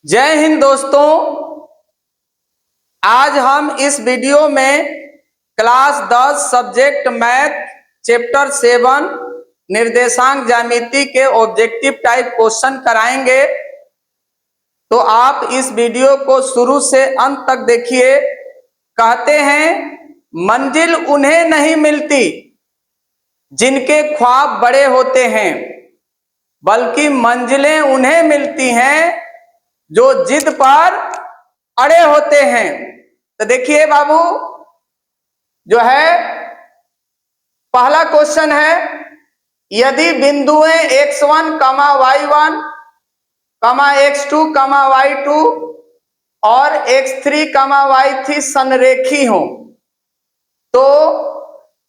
जय हिंद दोस्तों। आज हम इस वीडियो में क्लास 10 सब्जेक्ट मैथ चैप्टर 7 निर्देशांक ज्यामिति के ऑब्जेक्टिव टाइप क्वेश्चन कराएंगे। तो आप इस वीडियो को शुरू से अंत तक देखिए। कहते हैं मंजिल उन्हें नहीं मिलती जिनके ख्वाब बड़े होते हैं, बल्कि मंजिलें उन्हें मिलती हैं जो जिद पर अड़े होते हैं। तो देखिए बाबू, जो है पहला क्वेश्चन है, यदि बिंदुएं x1, y1, x2, y2 और x3, y3 संरेखी हो तो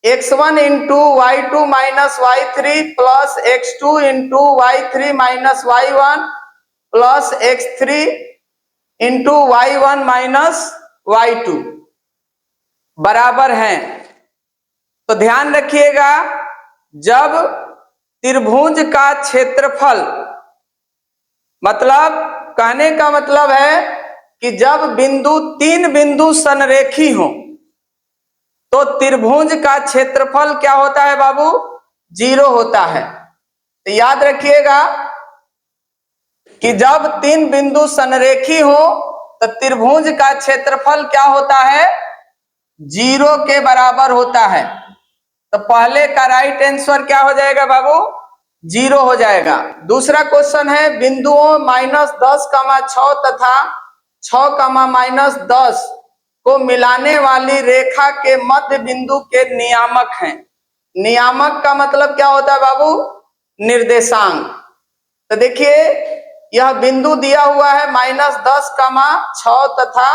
x1 into y2 minus y3 plus x2 into y3 minus y1 plus x3 into y1 minus y2 बराबर हैं। तो ध्यान रखिएगा, जब त्रिभुज का क्षेत्रफल, मतलब कहने का मतलब है कि जब तीन बिंदु संरेखी हो तो त्रिभुज का क्षेत्रफल क्या होता है बाबू? 0 होता है। तो याद रखिएगा कि जब तीन बिंदु संरेखी हो तो त्रिभुज का क्षेत्रफल क्या होता है? 0 के बराबर होता है। तो पहले का राइट आंसर क्या हो जाएगा बाबू? 0 हो जाएगा। दूसरा क्वेश्चन है, बिंदुओं -10, 6 तथा 6, -10 को मिलाने वाली रेखा के मध्य बिंदु के नियामक हैं। नियामक का मतलब क्या होता है बाबू? निर्देशांक। तो देखिए, यह बिंदु दिया हुआ है -10, 6 तथा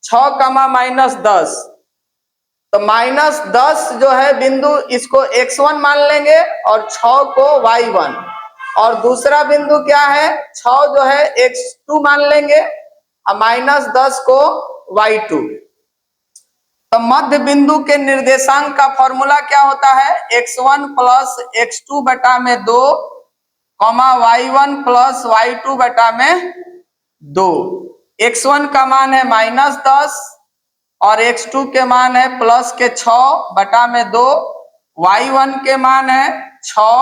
6, -10। तो -10 जो है बिंदु, इसको x1 मान लेंगे और 6 को y1, और दूसरा बिंदु क्या है? 6 जो है x2 मान लेंगे और -10 को y2। तो मध्य बिंदु के निर्देशांक का फॉर्मूला क्या होता है? x1 प्लस x2 बटा में 2, y1 प्लस y2 बटा में 2। x1 का मान है -10 और x2 के मान है प्लस के 6 बटा में 2, y1 के मान है 6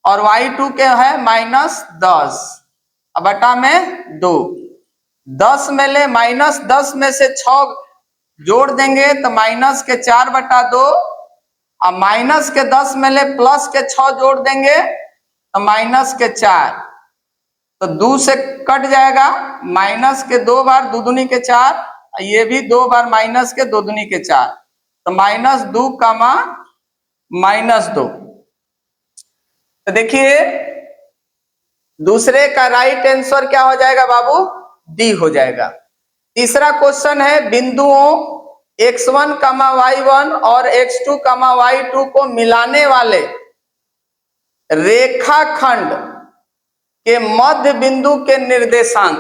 और y2 के है -10 बटा में 2। 10 में ले, -10 में से 6 जोड़ देंगे तो माइनस के 4 बटा 2, और माइनस के 10 में ले प्लस के 6 जोड़ देंगे तो माइनस के 4। तो 2 से कट जाएगा, माइनस के 2 बार 2 दूनी के 4, ये भी 2 बार माइनस के 2 दूनी के 4, तो -2, -2। तो देखिए, दूसरे का राइट आंसर क्या हो जाएगा बाबू? डी हो जाएगा। तीसरा क्वेश्चन है, बिंदुओं x1, y1 और x2, y2 को मिलाने वाले रेखाखंड के मध्य बिंदु के निर्देशांक।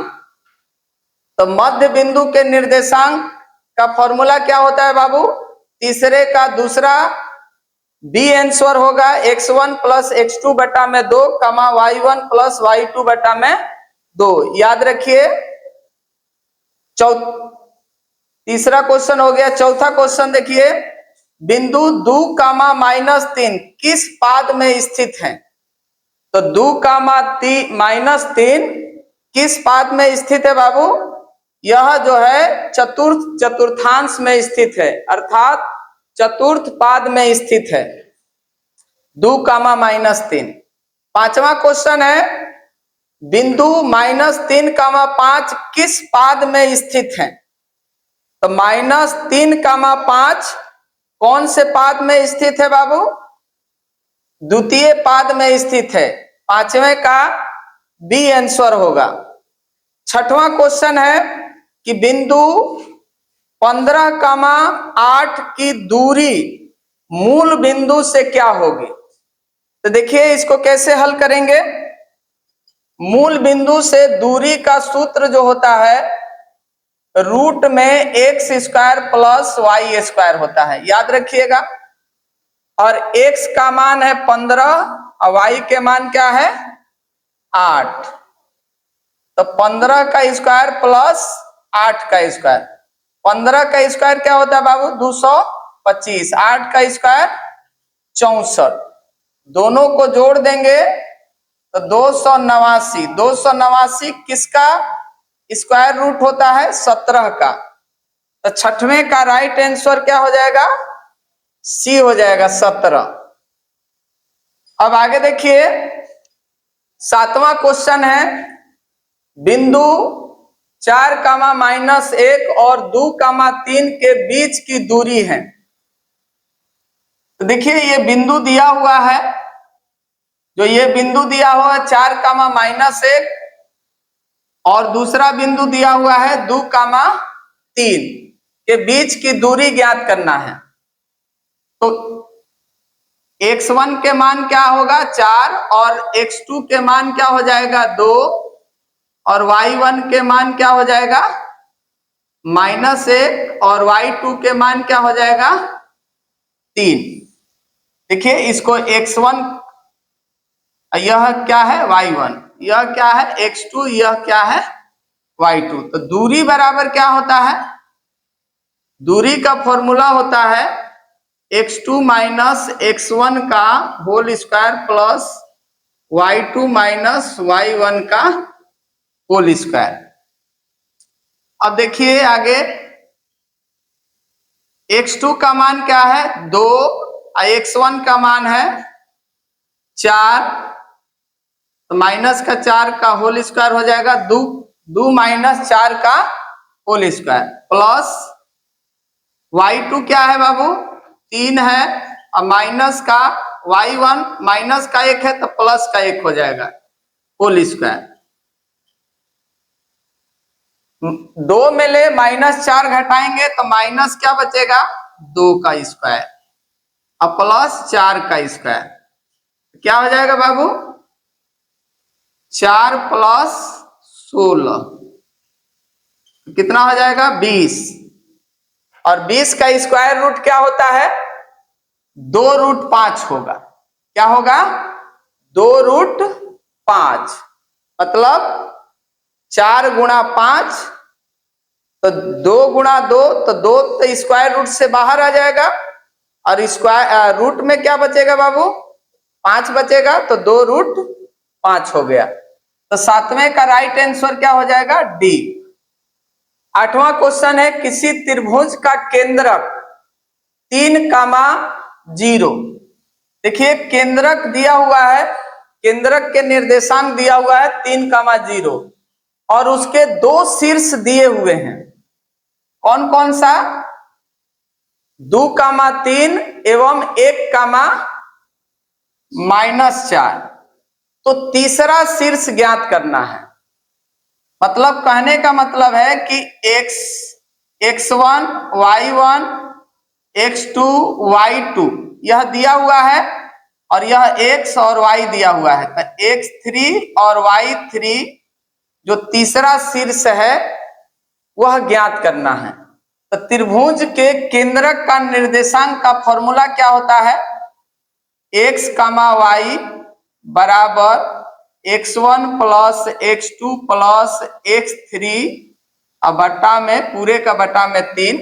तो मध्य बिंदु के निर्देशांक का फॉर्मूला क्या होता है बाबू? तीसरे का दूसरा बी आंसर होगा x1 प्लस x2 बटा में 2, y1 प्लस y2 बटा में 2। याद रखिए, तीसरा क्वेश्चन हो गया। चौथा क्वेश्चन देखिए, बिंदु 2, -3 किस पाद में स्थित है? तो 2, -3 किस पाद में स्थित है बाबू? यह जो है चतुर्थांश में स्थित है, अर्थात चतुर्थ पाद में स्थित है 2, -3। पांचवा क्वेश्चन है, बिंदु -3, 5 किस पाद में स्थित है? तो -3, 5 कौन से पाद में स्थित है बाबू? द्वितीय पाद में स्थित है। पांचवें का बी आंसर होगा। छठवां क्वेश्चन है कि बिंदु 15, 8 की दूरी मूल बिंदु से क्या होगी? तो देखिए, इसको कैसे हल करेंगे। मूल बिंदु से दूरी का सूत्र जो होता है, रूट में x² प्लस y² होता है, याद रखिएगा। और x का मान है 15 और y के मान क्या है? 8। तो 15 का स्क्वायर प्लस 8 का स्क्वायर, 15 का स्क्वायर क्या होता है बाबू 225, 8 का स्क्वायर 64, दोनों को जोड़ देंगे तो 289, 289 किसका स्क्वायर रूट होता है 17 का, तो छठवें का राइट आंसर क्या हो जाएगा सी हो जाएगा 17। अब आगे देखिए 7वां क्वेश्चन है, बिंदु 4,-1 और 2,3 के बीच की दूरी है। तो देखिए ये बिंदु दिया हुआ है, जो ये बिंदु दिया हुआ है 4,-1 और दूसरा बिंदु दिया हुआ है 2,3 के बीच की दूरी ज्ञात करना है। तो x1 के मान क्या होगा 4 और x2 के मान क्या हो जाएगा 2 और y1 के मान क्या हो जाएगा -1 और y2 के मान क्या हो जाएगा 3। देखिए इसको x1, यह क्या है y1, यह क्या है x2, यह क्या है y2। तो दूरी बराबर क्या होता है, दूरी का फॉर्मूला होता है x2 माइनस x1 का whole square plus y2 minus y1 का होल स्क्वायर। अब देखिए आगे x2 का मान क्या है 2 और x1 का मान है 4, तो माइनस का 4 का होल स्क्वायर हो जाएगा 2 माइनस 4 का होल स्क्वायर प्लस y2 क्या है बाबू 3 है और माइनस का y1 माइनस का 1 है तो प्लस का 1 हो जाएगा होल स्क्वायर। 2 में ले -4 घटाएंगे तो माइनस क्या बचेगा 2 का स्क्वायर और प्लस 4 का स्क्वायर, क्या हो जाएगा बाबू 4 प्लस 16 कितना हो जाएगा 20, और 20 का स्क्वायर रूट क्या होता है 2√5 होगा, क्या होगा 2√5, मतलब 4 गुणा 5 तो 2 गुणा 2 तो 2 तो स्क्वायर रूट से बाहर आ जाएगा और स्क्वायर रूट में क्या बचेगा बाबू 5 बचेगा, तो 2√5 हो गया। तो 7वें का राइट आंसर क्या हो जाएगा डी। 8वां क्वेश्चन है, किसी त्रिभुज का केंद्रक 3,0, देखिए केंद्रक दिया हुआ है, केंद्रक के निर्देशांक दिया हुआ है 3,0 और उसके 2 शीर्ष दिए हुए हैं, कौन कौन सा 2,3 एवं 1,-4, तो तीसरा शीर्ष ज्ञात करना है। मतलब कहने का मतलब है कि x1 y1 x2 y2 यह दिया हुआ है और यह x और y दिया हुआ है, तो x3 और y3 जो तीसरा शीर्ष है वह ज्ञात करना है। तो त्रिभुज के केंद्रक का निर्देशांक का फॉर्मूला क्या होता है x, y बराबर x1 plus x2 plus x3 और बट्टा में पूरे का बट्टा में 3,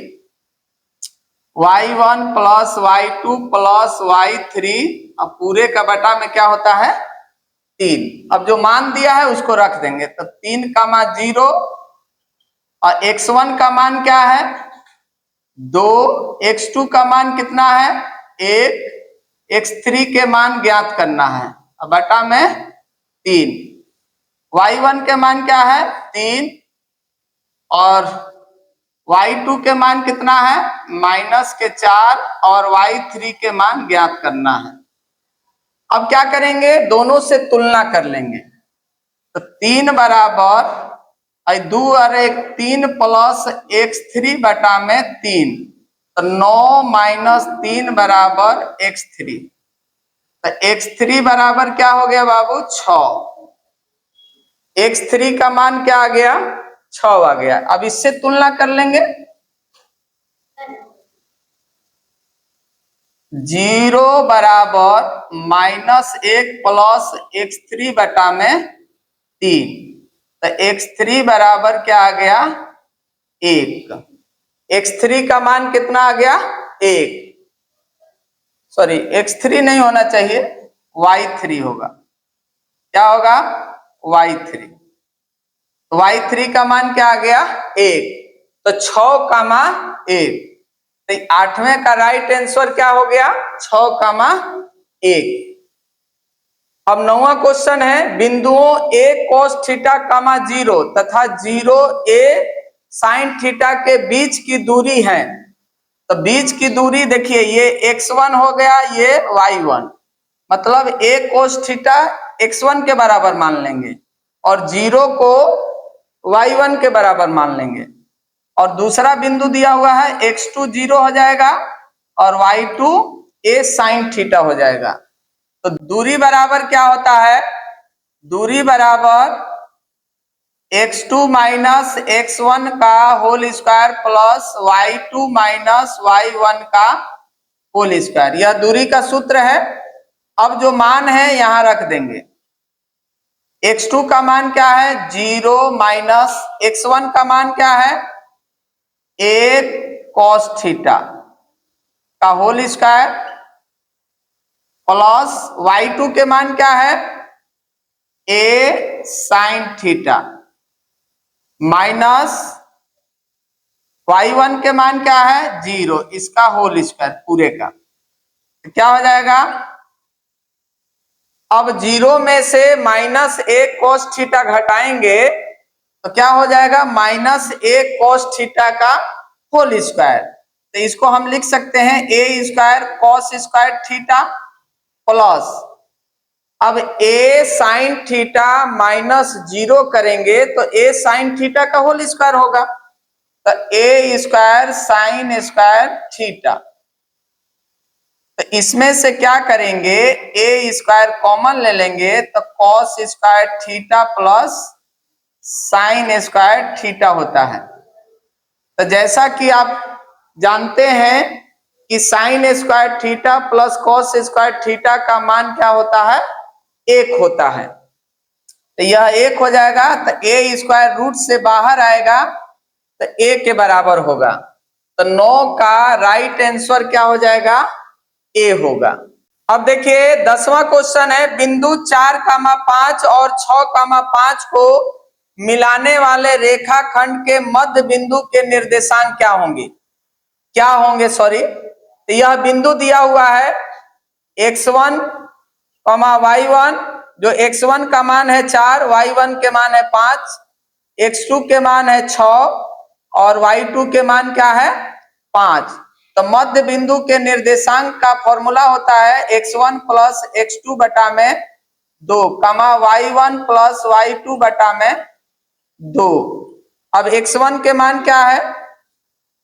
y1 plus y2 plus y3 और पूरे का बट्टा में क्या होता है 3। अब जो मान दिया है उसको रख देंगे, तो 3,0 और x1 का मान क्या है 2, x2 का मान कितना है 1, x3 के मान ज्ञात करना है और बटा में 3, y1 के मान क्या है 3 और y2 के मान कितना है -4 और y3 के मान ज्ञात करना है। अब क्या करेंगे दोनों से तुलना कर लेंगे, तो 3 बराबर 2 और 1 3 प्लस x3 बटा में 3, तो 9 - 3 बराबर x3, तो x3 बराबर क्या हो गया बाबू 6, x3 का मान क्या आ गया 6 आ गया। अब इससे तुलना कर लेंगे, 0 बराबर -1 प्लस x3 बटा में 3, तो x3 बराबर क्या आ गया 1। x3 का मान कितना आ गया 1, सॉरी x3 नहीं होना चाहिए, y3 होगा। क्या होगा y3। y3 का मान क्या आ गया 1, तो 6,1। तो 8वें का राइट आंसर क्या हो गया 6,1। अब 9वां क्वेश्चन है, बिंदुओं a cos थीटा 0 तथा 0 a sin थीटा के बीच की दूरी है। तो बीच की दूरी देखिए, ये x1 हो गया, ये y1, मतलब a cos थीटा x1 के बराबर मान लेंगे और 0 को y1 के बराबर मान लेंगे। और दूसरा बिंदु दिया हुआ है x2 0 हो जाएगा और y2 a sin थीटा हो जाएगा। तो दूरी बराबर क्या होता है, दूरी बराबर x2 माइनस x1 का whole square plus y2 minus y1 का होल स्क्वायर, यह दूरी का सूत्र है। अब जो मान है यहां रख देंगे। x2 का मान क्या है 0 माइनस x1 का मान क्या है a cos थीटा का होल स्क्वायर प्लस y2 के मान क्या है a sin theta minus y1 के मान क्या है 0, इसका होल स्क्वायर पूरे का। तो क्या हो जाएगा, अब 0 में से माइनस a cos थीटा घटाएंगे तो क्या हो जाएगा माइनस a cos थीटा का होल स्क्वायर। तो इसको हम लिख सकते हैं a square cos square theta plus, अब a sin थीटा माइनस 0 करेंगे तो a sin थीटा का होल स्क्वायर होगा। तो a square sin square theta, तो इसमें से क्या करेंगे a स्क्वायर कॉमन ले लेंगे तो cos square theta plus sin square theta होता है। तो जैसा कि आप जानते हैं कि sin square theta plus cos square theta का मान क्या होता है 1 होता है। तो यह 1 हो जाएगा, तो a स्क्वायर रूट से बाहर आएगा तो a के बराबर होगा। तो 9 का राइट आंसर क्या हो जाएगा a होगा। अब देखिए 10वां क्वेश्चन है, बिंदु 4,5 और 6,5 को मिलाने वाले रेखाखंड के मध्य बिंदु के निर्देशांक क्या होंगे, क्या होंगे सॉरी। तो यह बिंदु दिया हुआ है x1, y1, जो x1 का मान है 4, y1 के मान है 5, x2 के मान है 6 और y2 के मान क्या है 5। तो मध्य बिंदु के निर्देशांक का फॉर्मूला होता है x1 प्लस x2 बटा में 2 y1 प्लस y2 बटा में 2। अब x1 के मान क्या है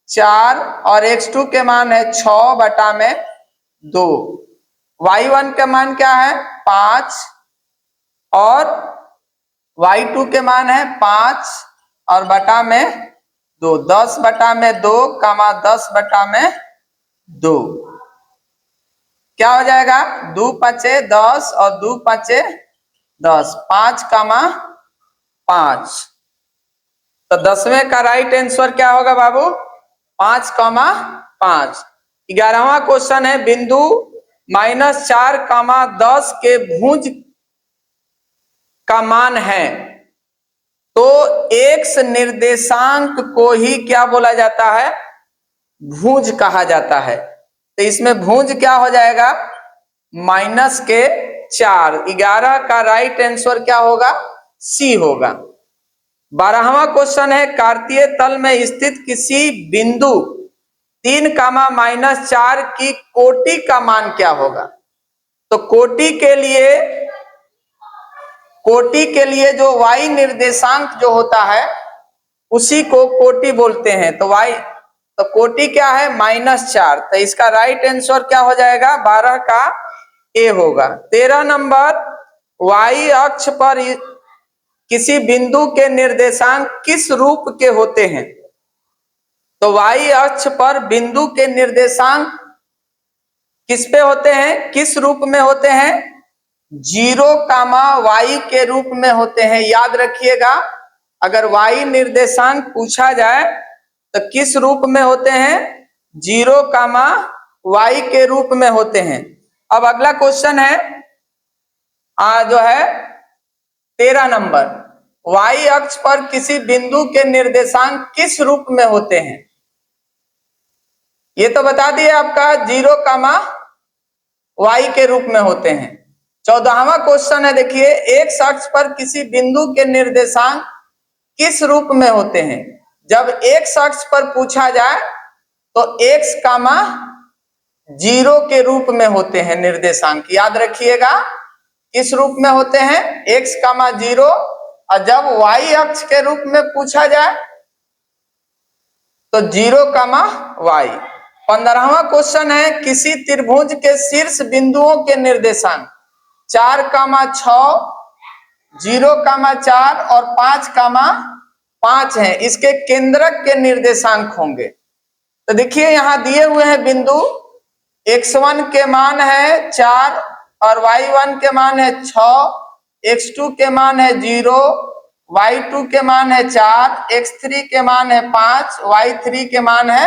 4 और x2 के मान है 6 बटा में 2, y1 के मान क्या है 5 और y2 के मान है 5 और बटा में 2, 10 बटा में 2 10 बटा में 2। क्या हो जाएगा 2 5 10 और 2 5 10, 5 5। तो 10वें का राइट आंसर क्या होगा बाबू 5 5। 11वां क्वेश्चन है, बिंदु -4, 10 के भुज का मान है तो x निर्देशांक को ही क्या बोला जाता है भुज कहा जाता है। तो इसमें भुज क्या हो जाएगा -4। 11 का राइट आंसर क्या होगा सी होगा। 12वां क्वेश्चन है, कार्तीय तल में स्थित किसी बिंदु 3, -4 की कोटि का मान क्या होगा। तो कोटि के लिए जो y निर्देशांक जो होता है उसी को कोटि बोलते हैं। तो कोटि क्या है -4। तो इसका राइट आंसर क्या हो जाएगा 12 का ए होगा। 13 नंबर, y अक्ष पर किसी बिंदु के निर्देशांक किस रूप के होते हैं। तो y अक्ष पर बिंदु के निर्देशांक किस पे होते हैं, किस रूप में होते हैं 0, y के रूप में होते हैं। याद रखिएगा अगर y निर्देशांक पूछा जाए तो किस रूप में होते हैं? 0, y के रूप में होते हैं। अब अगला क्वेश्चन है जो है 13 नंबर, y अक्ष पर किसी बिंदु के निर्देशांक किस रूप में होते हैं? ये तो बता दिए आपका 0, y के रूप में होते हैं। 14वां क्वेश्चन है, देखिए x अक्ष पर किसी बिंदु के निर्देशांक किस रूप में होते हैं? जब x अक्ष पर पूछा जाए तो x, 0 के रूप में होते हैं निर्देशांक। याद रखिएगा किस रूप में होते हैं? x, 0। और जब y अक्ष के रूप में पूछा जाए तो 0, y। 15वां क्वेश्चन है, किसी त्रिभुज के शीर्ष बिंदुओं के निर्देशांक 4, 6, 0, 4 और 5 हैं, इसके केंद्रक के निर्देशांक होंगे। तो देखिए यहां दिए हुए हैं बिंदु, x1 के मान है 4 और y1 के मान है 6, x2 के मान है 0, y2 के मान है 4, x3 के मान है 5, y3 के मान है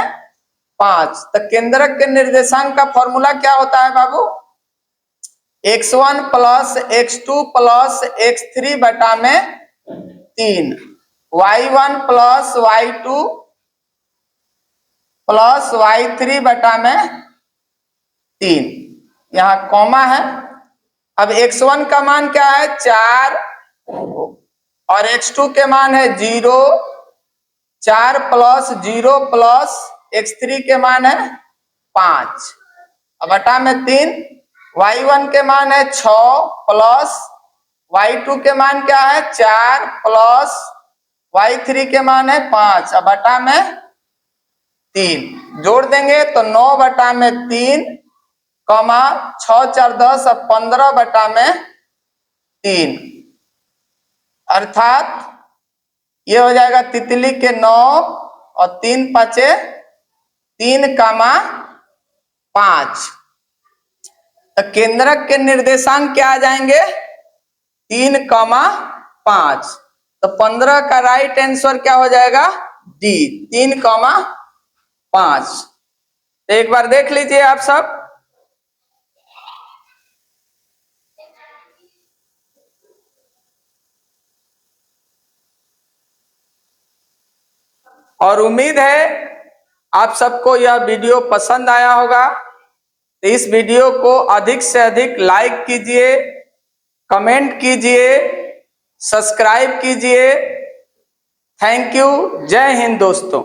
5। तो केंद्रक के निर्देशांक का फॉर्मूला क्या होता है बाबू? x1 plus x2 plus x3 बटा में 3, y1 plus y2 plus y3 बटा में 3। यहाँ कॉमा है। अब x1 का मान क्या है? 4 और x2 के मान है 0, 4 प्लस 0 प्लस x3 के मान है 5 और बटा में 3। y1 के मान है 6 प्लस y2 के मान क्या है? 4 प्लस y3 के मान है 5 और बटा में 3। जोड़ देंगे तो 9 बटा में 3, 6 4 10 और 15 बटा में 3, अर्थात ये हो जाएगा तितली के 9 और 3 5 3, 5। तो केंद्रक के निर्देशांक क्या आ जाएंगे? 3, 5। तो 15 का राइट आंसर क्या हो जाएगा? डी, 3, 5। तो एक बार देख लीजिए आप सब। और उम्मीद है आप सबको यह वीडियो पसंद आया होगा। तो इस वीडियो को अधिक से अधिक लाइक कीजिए, कमेंट कीजिए, सब्सक्राइब कीजिए। Thank you. जय हिंद दोस्तों।